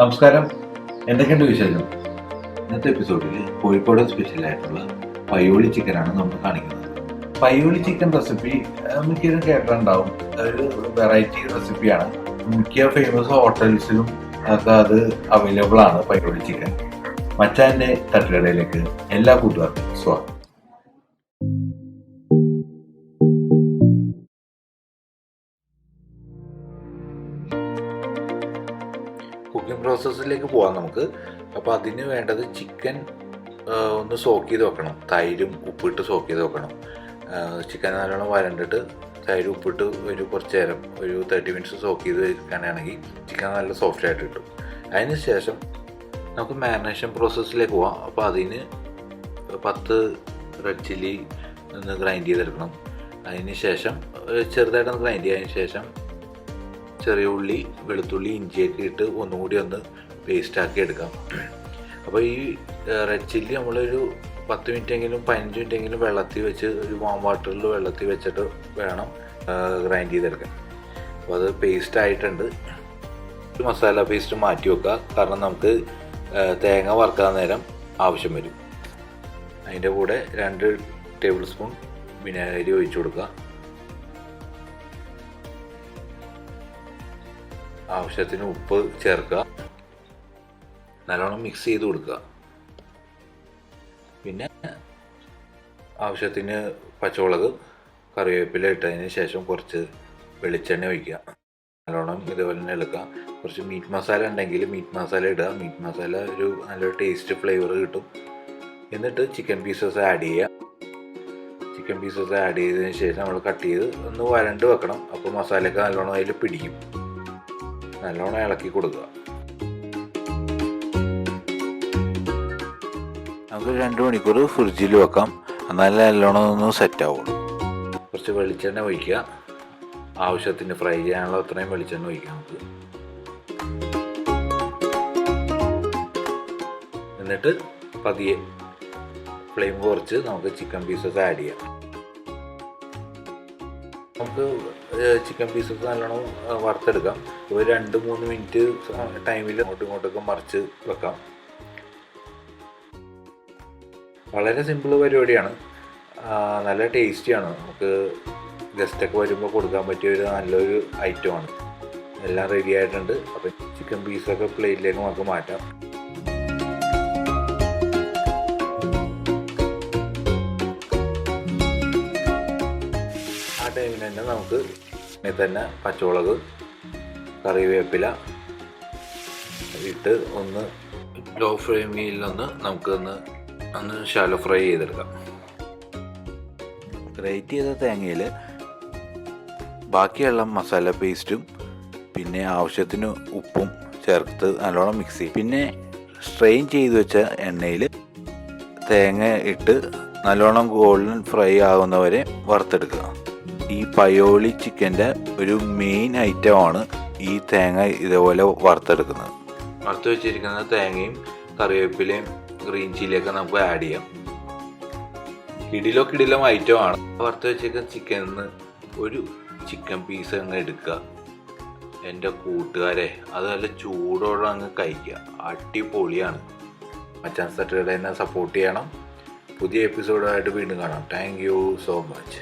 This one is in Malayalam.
നമസ്കാരം, എന്തൊക്കെയുണ്ട് വിശേഷം? ഇന്നത്തെ എപ്പിസോഡിൽ കോഴിക്കോട് സ്പെഷ്യലായിട്ടുള്ള പയ്യോളി ചിക്കനാണ് നമ്മൾ കാണിക്കുന്നത്. പയ്യോളി ചിക്കൻ റെസിപ്പി മിക്കവരും കേട്ടിട്ടുണ്ടാവും. ഒരു വെറൈറ്റി റെസിപ്പിയാണ്. മിക്ക ഫേമസ് ഹോട്ടൽസിലും ഒക്കെ അത് അവൈലബിൾ ആണ്. പയ്യോളി ചിക്കൻ മച്ചാൻ്റെ തട്ടുകടയിലേക്ക് എല്ലാ കൂട്ടുകാർക്കും സ്വാഗതം. കുക്കിംഗ് പ്രോസസ്സിലേക്ക് പോകാം നമുക്ക്. അപ്പോൾ അതിന് വേണ്ടത് ചിക്കൻ ഒന്ന് സോക്ക് ചെയ്ത് വെക്കണം. തൈരും ഉപ്പിട്ട് സോക്ക് ചെയ്ത് വെക്കണം. ചിക്കൻ നല്ലോണം വരണ്ടിട്ട് തൈര് ഉപ്പിട്ട് ഒരു കുറച്ച് നേരം ഒരു 30 മിനിറ്റ്സ് സോക്ക് ചെയ്ത് വെക്കുകയാണെങ്കിൽ ചിക്കൻ നല്ല സോഫ്റ്റ് ആയിട്ട് കിട്ടും. അതിന് ശേഷം നമുക്ക് മാരിനേഷൻ പ്രോസസ്സിലേക്ക് പോകാം. അപ്പോൾ അതിന് 10 റെഡ് ചില്ലി ഒന്ന് ഗ്രൈൻഡ് ചെയ്തെടുക്കണം. അതിന് ശേഷം ചെറുതായിട്ടൊന്ന് ഗ്രൈൻഡ് ചെയ്തതിന് ശേഷം ചെറിയ ഉള്ളി, വെളുത്തുള്ളി, ഇഞ്ചിയൊക്കെ ഇട്ട് ഒന്നുകൂടി ഒന്ന് പേസ്റ്റാക്കി എടുക്കാം. അപ്പോൾ ഈ റെഡ് ചില്ലി നമ്മളൊരു 10 മിനിറ്റെങ്കിലും 15 മിനിറ്റെങ്കിലും വെള്ളത്തിൽ വെച്ച് ഒരു വാം വാട്ടറിൽ വെള്ളത്തിൽ വെച്ചിട്ട് വേണം ഗ്രൈൻഡ് ചെയ്തെടുക്കാൻ. അപ്പോൾ അത് പേസ്റ്റ് ആയിട്ടുണ്ട്. മസാല പേസ്റ്റ് മാറ്റി വെക്കുക, കാരണം നമുക്ക് തേങ്ങ വറുക്കാൻ നേരം ആവശ്യം വരും. അതിൻ്റെ കൂടെ 2 ടേബിൾ സ്പൂൺ വിനാഗിരി ഒഴിച്ചു കൊടുക്കുക. ആവശ്യത്തിന് ഉപ്പ് ചേർക്കുക. നല്ലോണം മിക്സ് ചെയ്ത് കൊടുക്കുക. പിന്നെ ആവശ്യത്തിന് പച്ചമുളക്, കറിവേപ്പില ഇട്ടതിന് ശേഷം കുറച്ച് വെളിച്ചെണ്ണ ഒഴിക്കുക. നല്ലോണം ഇതുപോലെ തന്നെ എടുക്കുക. കുറച്ച് മീറ്റ് മസാല ഉണ്ടെങ്കിൽ മീറ്റ് മസാല ഇടുക. മീറ്റ് മസാല ഒരു നല്ലൊരു ടേസ്റ്റ് ഫ്ലേവർ കിട്ടും. എന്നിട്ട് ചിക്കൻ പീസസ് ആഡ് ചെയ്യുക. ചിക്കൻ പീസസ് ആഡ് ചെയ്തതിന് ശേഷം നമ്മൾ കട്ട് ചെയ്ത് ഒന്ന് വരണ്ട് വെക്കണം. അപ്പോൾ മസാലയൊക്കെ നല്ലോണം അതിൽ പിടിക്കും. നല്ലോണം ഇളക്കി കൊടുക്കുക. നമുക്ക് 2 മണിക്കൂർ ഫ്രിഡ്ജിൽ വെക്കാം. എന്നാലേ നല്ലോണം ഒന്ന് സെറ്റ് ആവുള്ളൂ. കുറച്ച് വെളിച്ചെണ്ണ ഒഴിക്കുക. ആവശ്യത്തിന് ഫ്രൈ ചെയ്യാനുള്ള അത്രയും വെളിച്ചെണ്ണ ഒഴിക്കാം നമുക്ക്. എന്നിട്ട് പതിയെ ഫ്ലെയിം കുറച്ച് നമുക്ക് ചിക്കൻ പീസസ് ആഡ് ചെയ്യാം. നമുക്ക് ചിക്കൻ പീസസ് നല്ലോണം വറുത്തെടുക്കാം. ഒരു 2-3 മിനിറ്റ് ടൈമിൽ അങ്ങോട്ടും ഇങ്ങോട്ടൊക്കെ മറിച്ച് വെക്കാം. വളരെ സിമ്പിൾ പരിപാടിയാണ്. നല്ല ടേസ്റ്റിയാണ്. നമുക്ക് ഗസ്റ്റൊക്കെ വരുമ്പോൾ കൊടുക്കാൻ പറ്റിയ ഒരു നല്ലൊരു ഐറ്റമാണ്. എല്ലാം റെഡി ആയിട്ടുണ്ട്. അപ്പം ചിക്കൻ പീസൊക്കെ പ്ലേറ്റിലേക്ക് നമുക്ക് മാറ്റാം. ആ ടൈമിൽ തന്നെ നമുക്ക് തന്നെ പച്ചമുളക്, കറിവേപ്പില ഇട്ട് ഒന്ന് ലോ ഫ്ലെയിമിലൊന്ന് നമുക്കൊന്ന് ഷാലോ ഫ്രൈ ചെയ്തെടുക്കാം. ഗ്രേറ്റ് ചെയ്ത തേങ്ങയിൽ ബാക്കിയുള്ള മസാല പേസ്റ്റും പിന്നെ ആവശ്യത്തിന് ഉപ്പും ചേർത്ത് നല്ലോണം മിക്സ് ചെയ്യും. പിന്നെ സ്ട്രെയിൻ ചെയ്ത് വെച്ച എണ്ണയിൽ തേങ്ങ ഇട്ട് നല്ലോണം ഗോൾഡൻ ഫ്രൈ ആകുന്നവരെ വറുത്തെടുക്കുക. ഈ പയ്യോളി ചിക്കൻ്റെ ഒരു മെയിൻ ഐറ്റമാണ് ഈ തേങ്ങ ഇതേപോലെ വറുത്തെടുക്കുന്നത്. വറുത്ത് വെച്ചിരിക്കുന്ന തേങ്ങയും കറിവേപ്പിലയും ഗ്രീൻ ചില്ലിയൊക്കെ നമുക്ക് ആഡ് ചെയ്യാം. കിടിലം ഐറ്റമാണ്. വറുത്ത് വെച്ചിരിക്കുന്ന ചിക്കനിൽ നിന്ന് ഒരു ചിക്കൻ പീസ് അങ്ങ് എടുക്കുക. എൻ്റെ കൂട്ടുകാരെ, അത് നല്ല ചൂടോടെ അങ്ങ് കഴിക്കുക. അടിപൊളിയാണ്. മച്ചാൻസ് തട്ടുകട എന്നെ സപ്പോർട്ട് ചെയ്യണം. പുതിയ എപ്പിസോഡായിട്ട് വീണ്ടും കാണാം. Thank you so much.